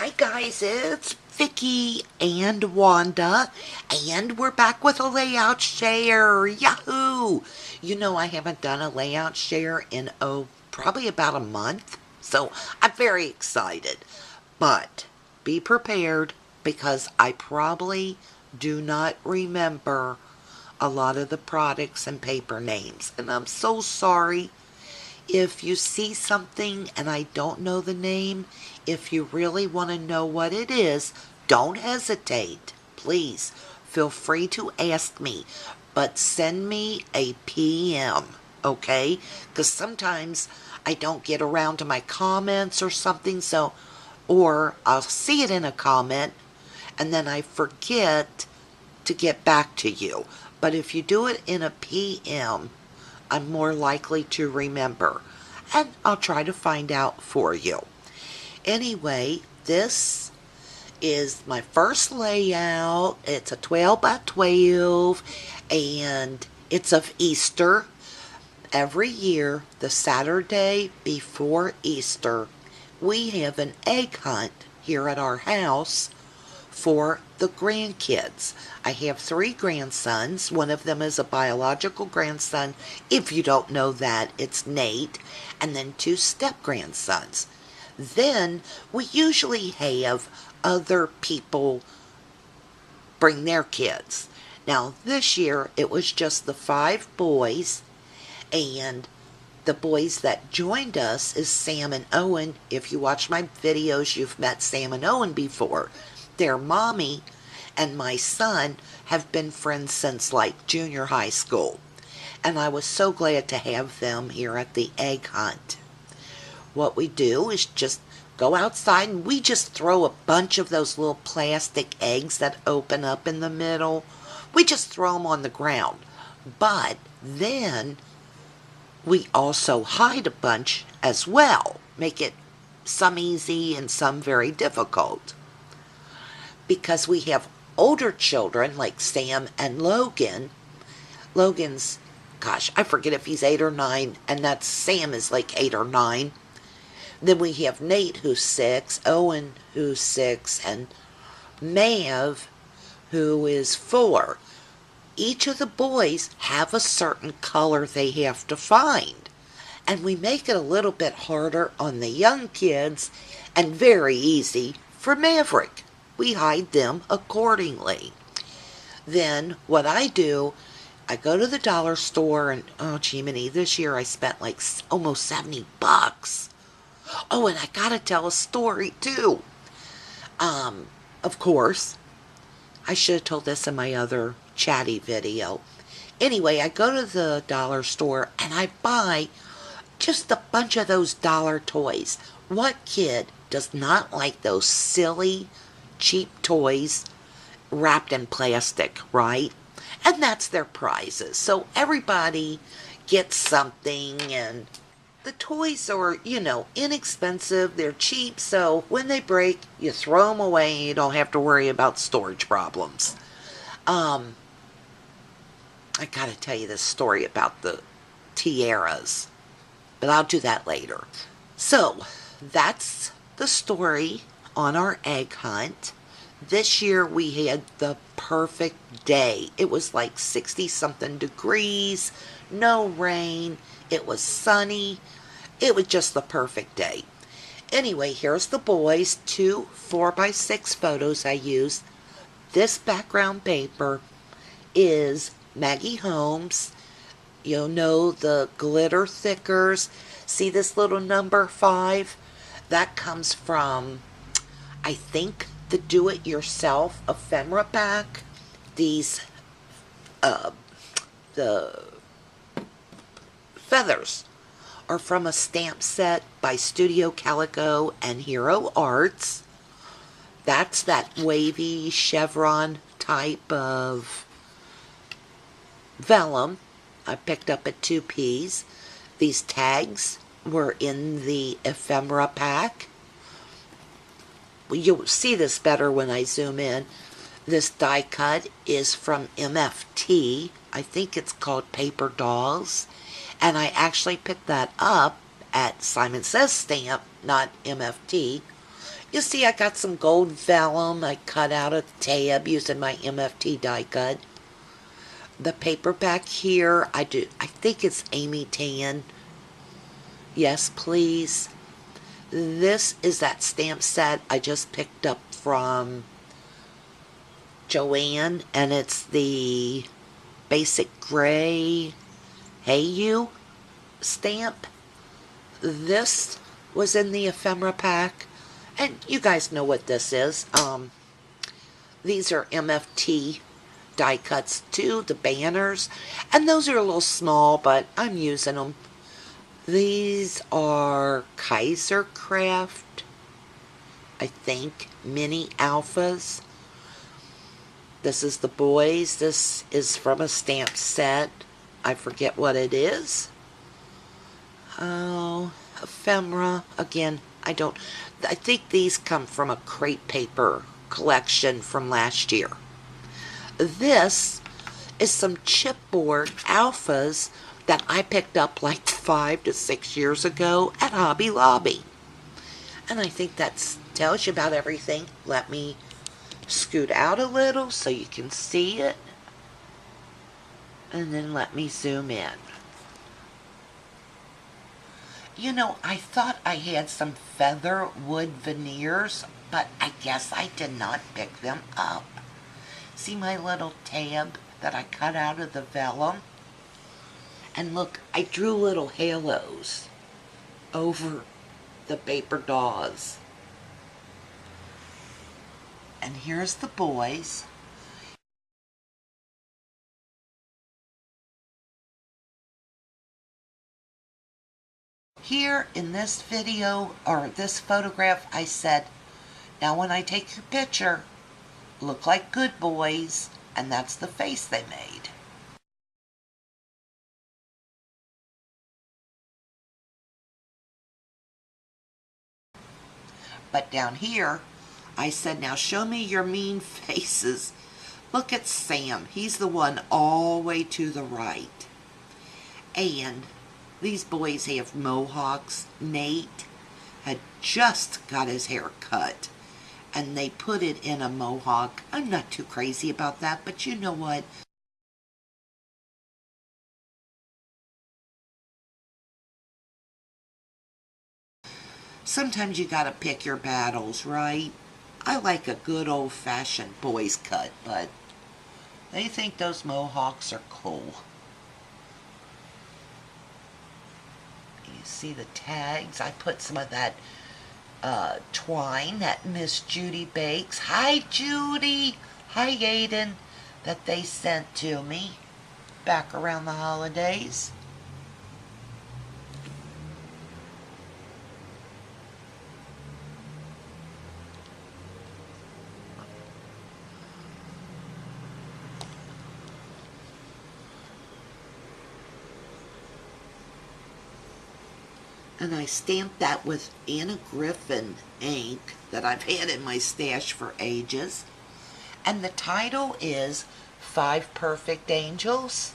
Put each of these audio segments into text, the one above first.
Hi guys, it's Vicky and Wanda, and we're back with a layout share. Yahoo! You know I haven't done a layout share in probably about a month, so I'm very excited. But be prepared because I probably do not remember a lot of the products and paper names, and I'm so sorry. If you see something and I don't know the name, if you really want to know what it is, don't hesitate. Please feel free to ask me, but send me a PM, okay? Because sometimes I don't get around to my comments or something, or I'll see it in a comment and then I forget to get back to you. But if you do it in a PM, I'm more likely to remember, and I'll try to find out for you. Anyway, this is my first layout. It's a 12 by 12, and it's of Easter. Every year, the Saturday before Easter, we have an egg hunt here at our house for the grandkids. I have 3 grandsons. One of them is a biological grandson. If you don't know that, it's Nate. And then 2 step-grandsons. Then we usually have other people bring their kids. Now this year it was just the 5 boys, and the boys that joined us is Sam and Owen. If you watch my videos, you've met Sam and Owen before. Their mommy and my son have been friends since like junior high school. And I was so glad to have them here at the egg hunt. What we do is just go outside and we just throw a bunch of those little plastic eggs that open up in the middle. We just throw them on the ground. But then we also hide a bunch as well. Make it some easy and some very difficult. Because we have older children like Sam and Logan. Logan's, gosh, I forget if he's 8 or 9, and that's Sam is like 8 or 9. Then we have Nate, who's 6, Owen, who's 6, and Mav, who is 4. Each of the boys have a certain color they have to find. And we make it a little bit harder on the young kids and very easy for Maverick. We hide them accordingly. Then what I do, I go to the dollar store and, oh Jiminy, this year I spent like almost $70. Oh, and I gotta tell a story too. Of course, I should have told this in my other chatty video. Anyway, I go to the dollar store and I buy just a bunch of those dollar toys. What kid does not like those silly cheap toys wrapped in plastic, right? And that's their prizes. So everybody gets something, and the toys are, inexpensive. They're cheap, so when they break, you throw them away and you don't have to worry about storage problems. I gotta tell you this story about the tiaras, but I'll do that later. So, that's the story on our egg hunt. This year we had the perfect day. It was like 60-something degrees, no rain, it was sunny. It was just the perfect day. Anyway, here's the boys, 2 4x6 photos I used. This background paper is Maggie Holmes. You'll know the glitter thickers. See this little number 5? That comes from, I think, the do-it-yourself ephemera pack. These, the feathers are from a stamp set by Studio Calico and Hero Arts. That's that wavy chevron type of vellum I picked up at 2Ps. These tags were in the ephemera pack. You'll see this better when I zoom in. This die cut is from MFT. I think it's called Paper Dolls. And I actually picked that up at Simon Says Stamp, not MFT. You see, I got some gold vellum I cut out of the tab using my MFT die cut. The paperback here, I think it's Amy Tan. Yes, please. This is that stamp set I just picked up from Joanne, and it's the basic gray Hey You stamp. This was in the ephemera pack, and you guys know what this is. These are MFT die cuts too, the banners, and those are a little small, but I'm using them. These are Kaiser Craft, I think, mini alphas. This is the boys. This is from a stamp set. I forget what it is. Oh, ephemera. Again, I think these come from a crepe paper collection from last year. This is some chipboard alphas that I picked up like 5 to 6 years ago at Hobby Lobby. And I think that tells you about everything. Let me scoot out a little so you can see it. And then let me zoom in. You know, I thought I had some feather wood veneers, but I guess I did not pick them up. See my little tab that I cut out of the vellum? And look, I drew little halos over the paper dolls. And here's the boys. Here in this video, or this photograph, I said, now when I take your picture, look like good boys, and that's the face they made. But down here, I said, now show me your mean faces. Look at Sam. He's the one all the way to the right. And these boys have mohawks. Nate had just got his hair cut, and they put it in a mohawk. I'm not too crazy about that, but you know what? Sometimes you gotta pick your battles, right? I like a good old-fashioned boys cut, but they think those mohawks are cool. You see the tags? I put some of that twine that Miss Judy bakes. Hi, Judy! Hi, Aiden! That they sent to me back around the holidays. And I stamped that with Anna Griffin ink that I've had in my stash for ages. And the title is 5 Perfect Angels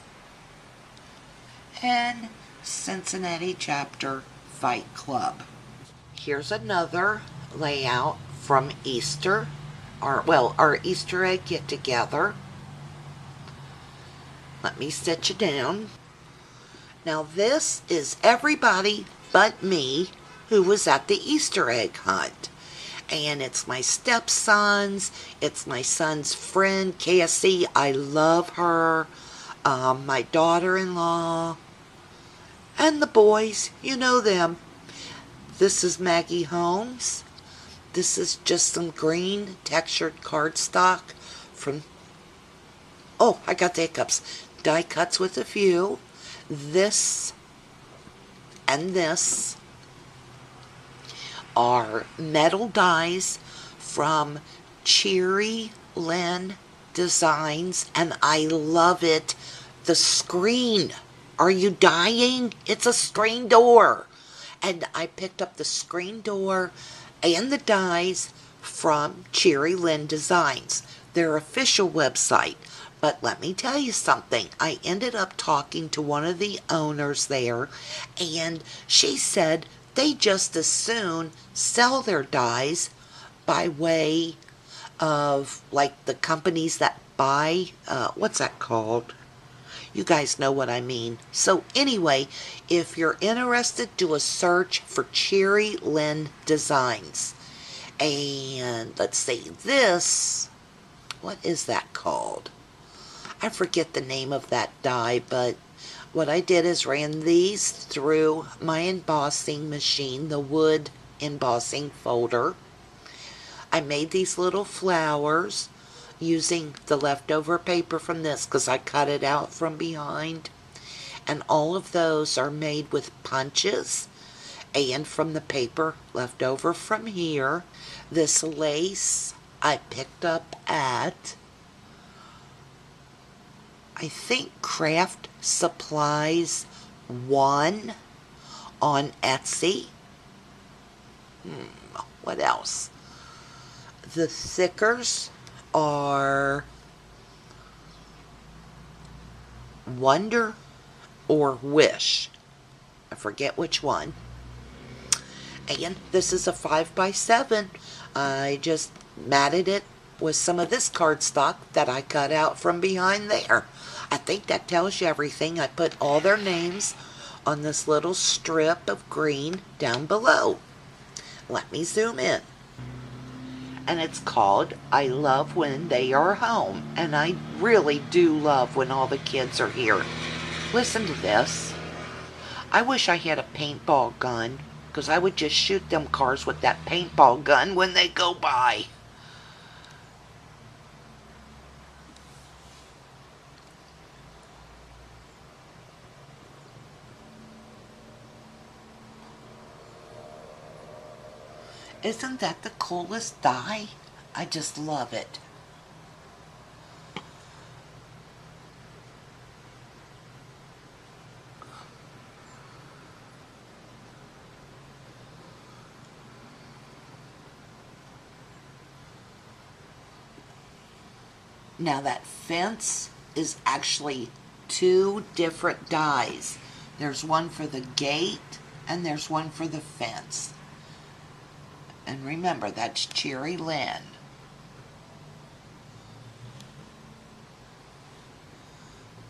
and Cincinnati Chapter Fight Club. Here's another layout from Easter, our Easter egg get together. Let me sit you down. Now this is everybody but me who was at the Easter egg hunt. And it's my stepsons, it's my son's friend, Cassie, I love her, my daughter-in-law, and the boys, you know them. This is Maggie Holmes. This is just some green textured cardstock from, oh, I got the hiccups, die cuts with a few. This and this are metal dies from Cherry Lynn Designs, and I love it. The screen, are you dying? It's a screen door. And I picked up the screen door and the dies from Cherry Lynn Designs, their official website. But let me tell you something. I ended up talking to one of the owners there, and she said they just as soon sell their dies by way of like the companies that buy, what's that called? You guys know what I mean. So anyway, if you're interested, do a search for Cherry Lynn Designs. And let's see, this, what is that called? I forget the name of that die, but what I did is ran these through my embossing machine, the wood embossing folder. I made these little flowers using the leftover paper from this because I cut it out from behind. And all of those are made with punches and from the paper left over from here. This lace I picked up at, I think, Craft Supplies 1 on Etsy. What else? The thickers are Wonder or Wish. I forget which one. And this is a 5x7. I just matted it with some of this cardstock that I cut out from behind there. I think that tells you everything. I put all their names on this little strip of green down below. Let me zoom in. And it's called I Love When They Are Home. And I really do love when all the kids are here. Listen to this. I wish I had a paintball gun, because I would just shoot them cars with that paintball gun when they go by. Isn't that the coolest die? I just love it. Now that fence is actually 2 different dies. There's one for the gate and there's one for the fence. And remember, that's Cherry Lynn.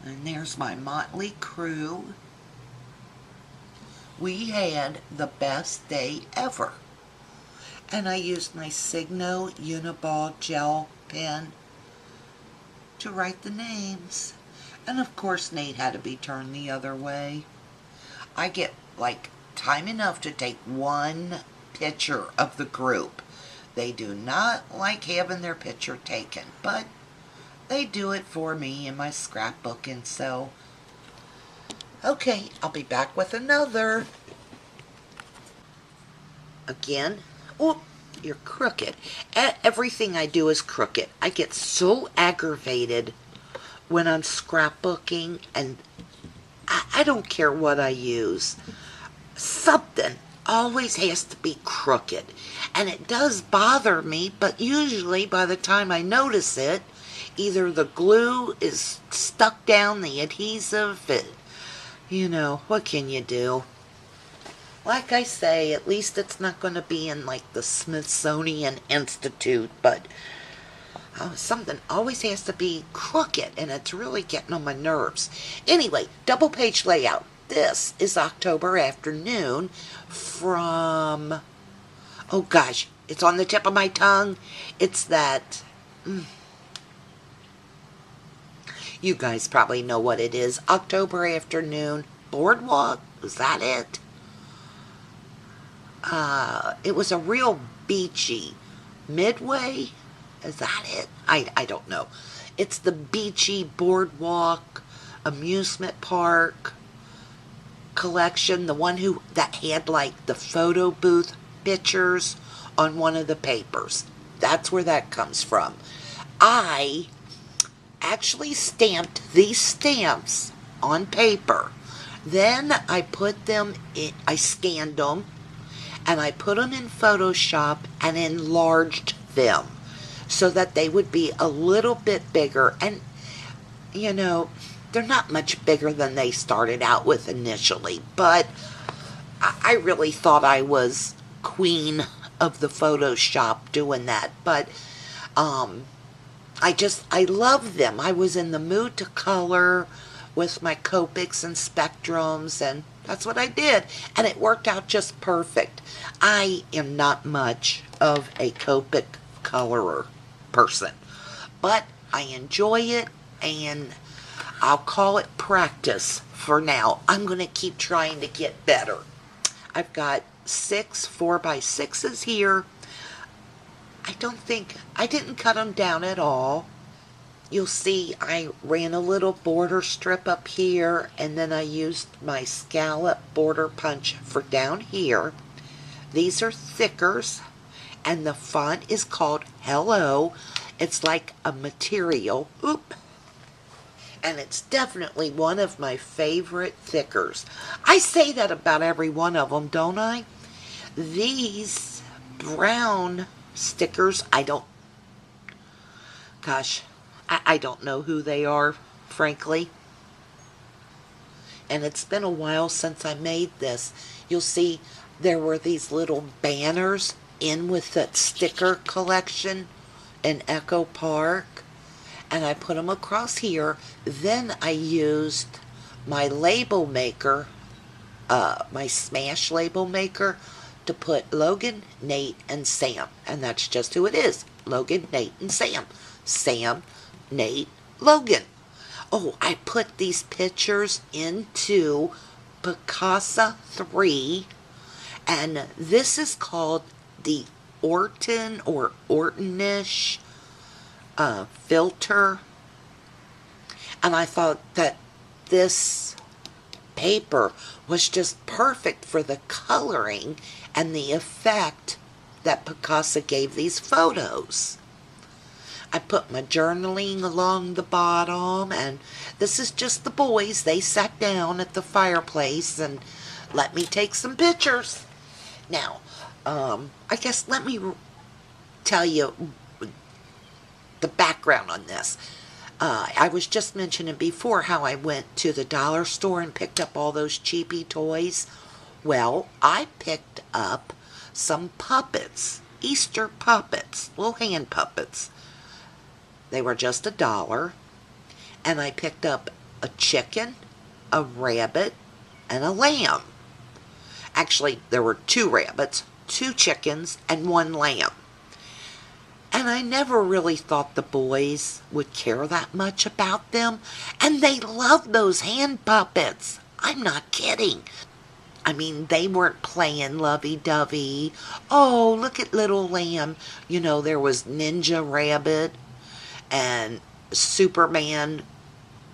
And there's my motley crew. We had the best day ever. And I used my Signo Uniball gel pen to write the names. And of course Nate had to be turned the other way. I get like time enough to take one picture of the group. They do not like having their picture taken, but they do it for me in my scrapbook, and so okay, I'll be back with another. Again, oh, you're crooked. Everything I do is crooked. I get so aggravated when I'm scrapbooking, and I don't care what I use. Something always has to be crooked. And it does bother me, but usually by the time I notice it, either the glue is stuck down, the adhesive, you know, what can you do? Like I say, at least it's not going to be in like the Smithsonian Institute, but something always has to be crooked, and it's really getting on my nerves. Anyway, double page layout. This is October afternoon from, oh gosh, it's on the tip of my tongue. It's that, you guys probably know what it is. October afternoon, Boardwalk, is that it? It was a real beachy, Midway, is that it? I don't know. It's the beachy boardwalk amusement park collection, the one that had like the photo booth pictures on one of the papers. That's where that comes from. I actually stamped these stamps on paper. Then I put them in, I scanned them, and I put them in Photoshop and enlarged them so that they would be a little bit bigger. And, you know, they're not much bigger than they started out with initially, but I really thought I was queen of the Photoshop doing that, but I love them. I was in the mood to color with my Copics and Spectrums, and that's what I did, and it worked out just perfect. I am not much of a Copic colorer person, but I enjoy it, and I'll call it practice for now. I'm going to keep trying to get better. I've got 6 4x6s here. I didn't cut them down at all. You'll see I ran a little border strip up here, and then I used my scallop border punch for down here. These are thickers, and the font is called Hello. It's like a material. Oop. And it's definitely one of my favorite thickers. I say that about every one of them, don't I? These brown stickers, I don't know who they are, frankly. And it's been a while since I made this. You'll see there were these little banners in with that sticker collection in Echo Park. And I put them across here. Then I used my label maker, my Smash label maker, to put Logan, Nate, and Sam. And that's just who it is. Logan, Nate, and Sam. Sam, Nate, Logan. Oh, I put these pictures into Picasa 3. And this is called the Orton or Ortonish filter. And I thought that this paper was just perfect for the coloring and the effect that Picasa gave these photos. I put my journaling along the bottom, and this is just the boys. They sat down at the fireplace and let me take some pictures. Now, I guess let me tell you the background on this. I was just mentioning before how I went to the dollar store and picked up all those cheapy toys. Well, I picked up some puppets, Easter puppets, little hand puppets. They were just $1. And I picked up a chicken, a rabbit, and a lamb. Actually, there were 2 rabbits, 2 chickens, and 1 lamb. And I never really thought the boys would care that much about them. And they loved those hand puppets. I'm not kidding. I mean, they weren't playing lovey-dovey. Oh, look at little lamb. You know, there was Ninja Rabbit and Superman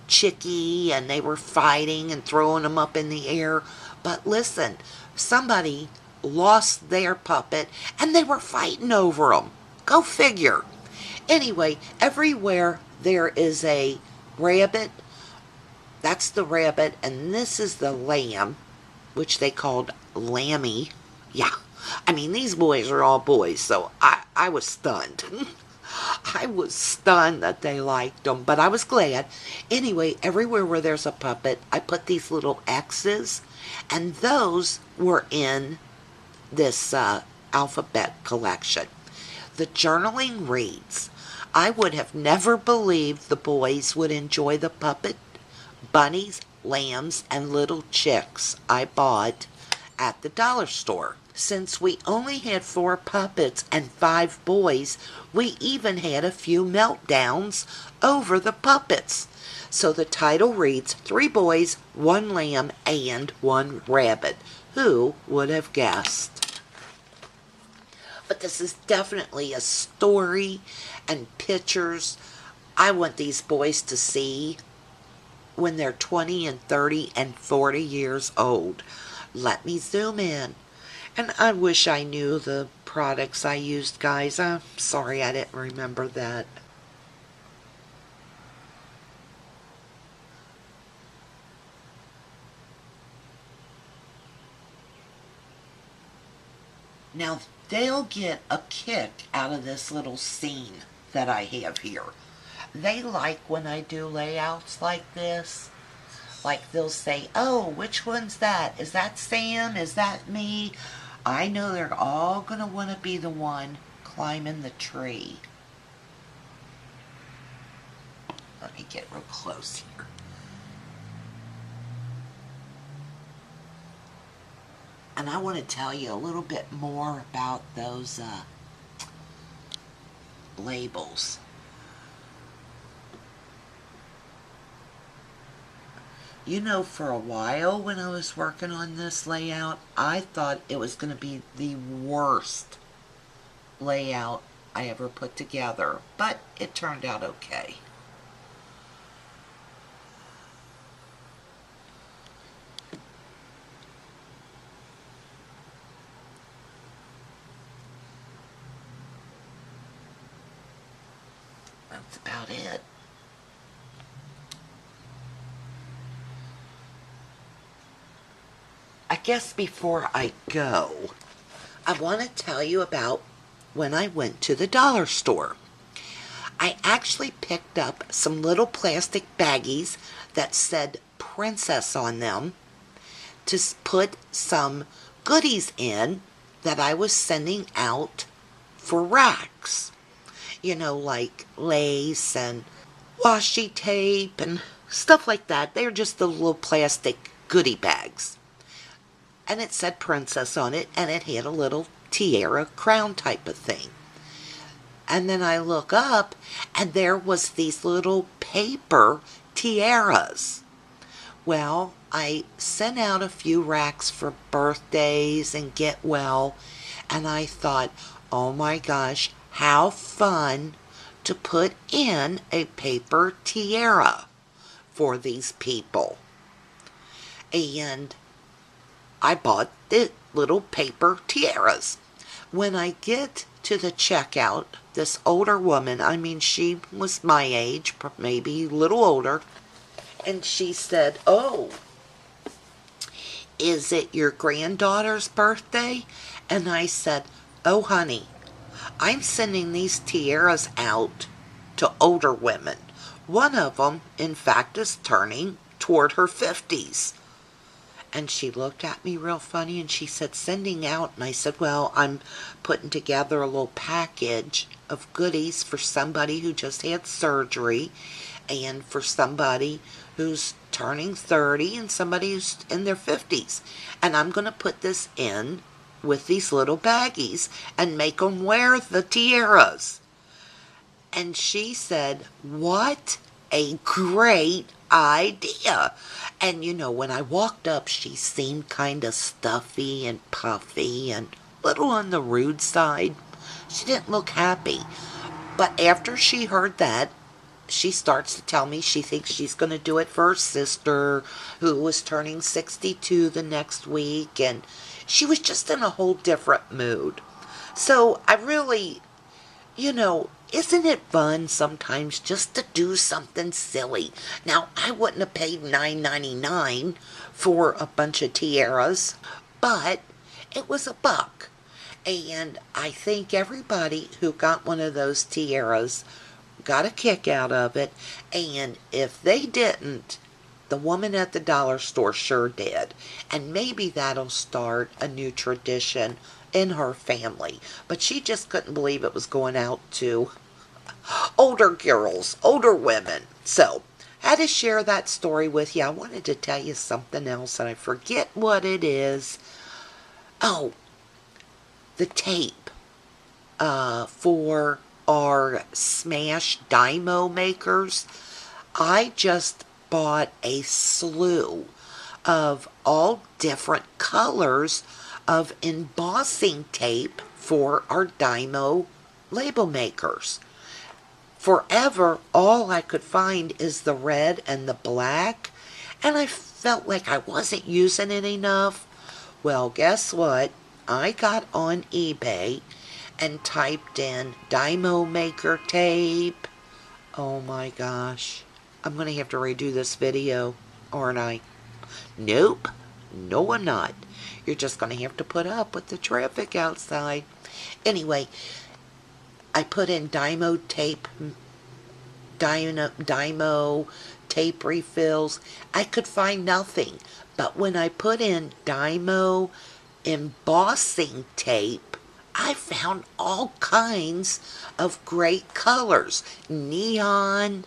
Chickie, and they were fighting and throwing them up in the air. But listen, somebody lost their puppet, and they were fighting over them. Go figure. Anyway, everywhere there is a rabbit. That's the rabbit, and this is the lamb, which they called Lammy. Yeah, I mean, these boys are all boys, so I was stunned. I was stunned that they liked them, but I was glad. Anyway, everywhere where there's a puppet, I put these little X's, and those were in this alphabet collection. The journaling reads, I would have never believed the boys would enjoy the puppet, bunnies, lambs, and little chicks I bought at the dollar store. Since we only had 4 puppets and 5 boys, we even had a few meltdowns over the puppets. So the title reads, 3 boys, 1 lamb, and 1 rabbit. Who would have guessed? But this is definitely a story and pictures I want these boys to see when they're 20 and 30 and 40 years old. Let me zoom in. And I wish I knew the products I used, guys. I'm sorry I didn't remember that. Now, they'll get a kick out of this little scene that I have here. They like when I do layouts like this. Like they'll say, oh, which one's that? Is that Sam? Is that me? I know they're all going to want to be the one climbing the tree. Let me get real close here. And I want to tell you a little bit more about those labels. You know, for a while when I was working on this layout, I thought it was going to be the worst layout I ever put together, but it turned out okay. That's about it. I guess before I go, I want to tell you about when I went to the dollar store. I actually picked up some little plastic baggies that said Princess on them to put some goodies in that I was sending out for racks. You know, like lace and washi tape and stuff like that. They're just the little plastic goodie bags. And it said Princess on it, and it had a little tiara crown type of thing. And then I look up, and there was these little paper tiaras. Well, I sent out a few racks for birthdays and get well, and I thought, oh my gosh, how fun to put in a paper tiara for these people. And I bought the little paper tiaras. When I get to the checkout, this older woman, I mean, she was my age, maybe a little older, and she said, oh, is it your granddaughter's birthday? And I said, oh, honey, I'm sending these tiaras out to older women. One of them, in fact, is turning toward her 50s. And she looked at me real funny and she said, sending out. And I said, well, I'm putting together a little package of goodies for somebody who just had surgery and for somebody who's turning 30 and somebody who's in their 50s. And I'm going to put this in with these little baggies and make them wear the tiaras. And she said, what a great idea. And you know, when I walked up, she seemed kind of stuffy and puffy and a little on the rude side. She didn't look happy. But after she heard that, she starts to tell me she thinks she's going to do it for her sister, who was turning 62 the next week, and she was just in a whole different mood. So I really, you know, isn't it fun sometimes just to do something silly? Now, I wouldn't have paid $9.99 for a bunch of tiaras, but it was $1. And I think everybody who got one of those tiaras got a kick out of it. And if they didn't, the woman at the dollar store sure did. And maybe that'll start a new tradition in her family. But she just couldn't believe it was going out to older girls, older women. So, I had to share that story with you. I wanted to tell you something else, and I forget what it is. Oh, the tape for our Smash Dymo makers. I just bought a slew of all different colors of embossing tape for our Dymo label makers. Forever, all I could find is the red and the black, and I felt like I wasn't using it enough. Well, guess what? I got on eBay and typed in Dymo maker tape. Oh my gosh. I'm going to have to redo this video, aren't I? Nope. No, I'm not. You're just going to have to put up with the traffic outside. Anyway, I put in Dymo tape refills. I could find nothing. But when I put in Dymo embossing tape, I found all kinds of great colors. Neon,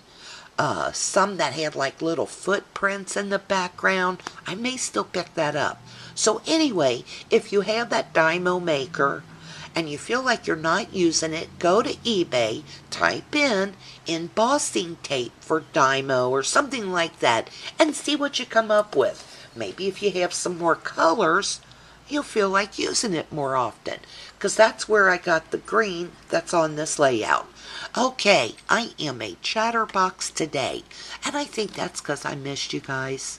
some that had like little footprints in the background. I may still pick that up. So anyway, if you have that Dymo maker and you feel like you're not using it, go to eBay, type in embossing tape for Dymo or something like that, and see what you come up with. Maybe if you have some more colors, you'll feel like using it more often, because that's where I got the green that's on this layout. Okay, I am a chatterbox today, and I think that's because I missed you guys.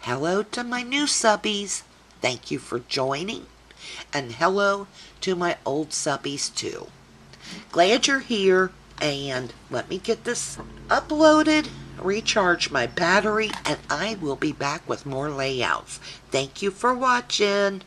Hello to my new subbies. Thank you for joining. And hello to my old subbies too. Glad you're here, and let me get this uploaded, recharge my battery, and I will be back with more layouts. Thank you for watching.